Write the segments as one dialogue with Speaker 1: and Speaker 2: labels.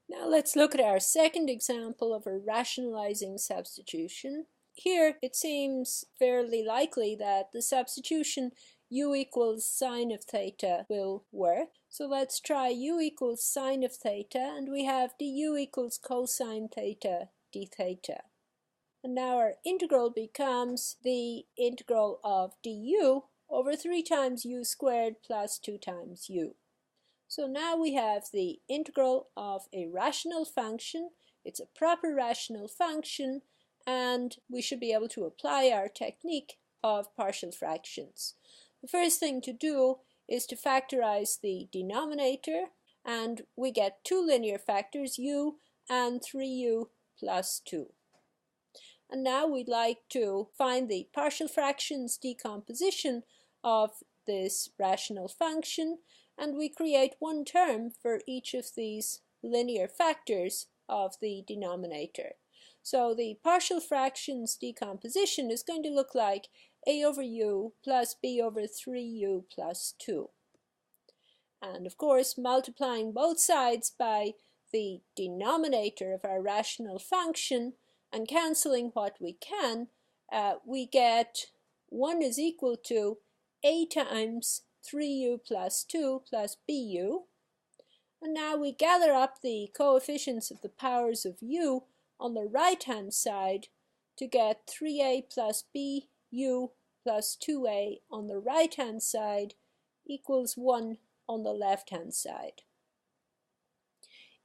Speaker 1: Now let's look at our second example of a rationalizing substitution. Here it seems fairly likely that the substitution u equals sine of theta will work. So let's try u equals sine of theta, and we have du equals cosine theta d theta. And now our integral becomes the integral of du over 3 times u squared plus 2 times u. So now we have the integral of a rational function. It's a proper rational function, and we should be able to apply our technique of partial fractions. The first thing to do is to factorize the denominator, and we get two linear factors, u and 3u plus 2. And now we'd like to find the partial fractions decomposition of this rational function, and we create one term for each of these linear factors of the denominator. So the partial fractions decomposition is going to look like a over u plus b over 3u plus 2. And of course, multiplying both sides by the denominator of our rational function and cancelling what we can, we get 1 is equal to a times 3u plus 2 plus bu. And now we gather up the coefficients of the powers of u on the right-hand side to get 3a plus bu plus 2a on the right-hand side equals 1 on the left-hand side.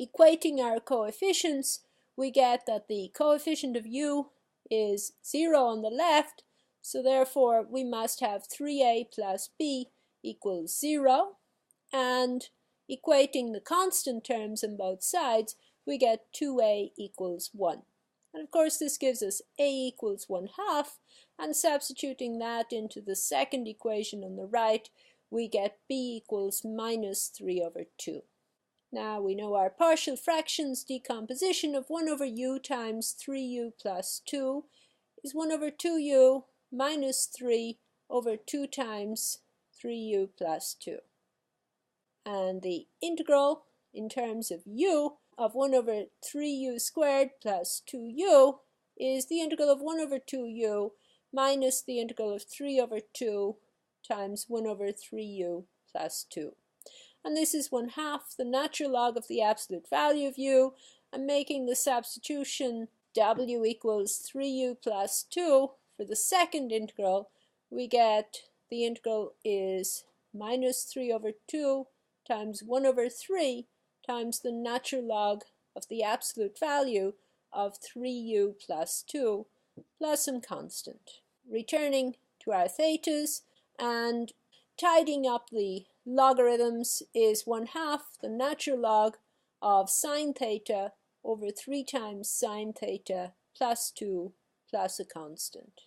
Speaker 1: Equating our coefficients, we get that the coefficient of u is 0 on the left, so therefore we must have 3a plus b equals 0, and equating the constant terms on both sides, we get 2a equals 1. And of course this gives us a equals 1/2, and substituting that into the second equation on the right, we get b equals minus 3 over 2. Now we know our partial fractions decomposition of 1 over u times 3u plus 2 is 1 over 2u minus 3 over 2 times 3u plus 2. And the integral in terms of u of 1 over 3u squared plus 2u is the integral of 1 over 2u minus the integral of 3 over 2 times 1 over 3u plus 2. And this is 1/2 the natural log of the absolute value of u, and making the substitution w equals 3u plus 2 for the second integral, we get the integral is minus 3 over 2 times 1 over 3 times the natural log of the absolute value of 3u plus 2 plus some constant. Returning to our thetas and tidying up the logarithms is 1/2 the natural log of sine theta over 3 times sine theta plus 2 plus a constant.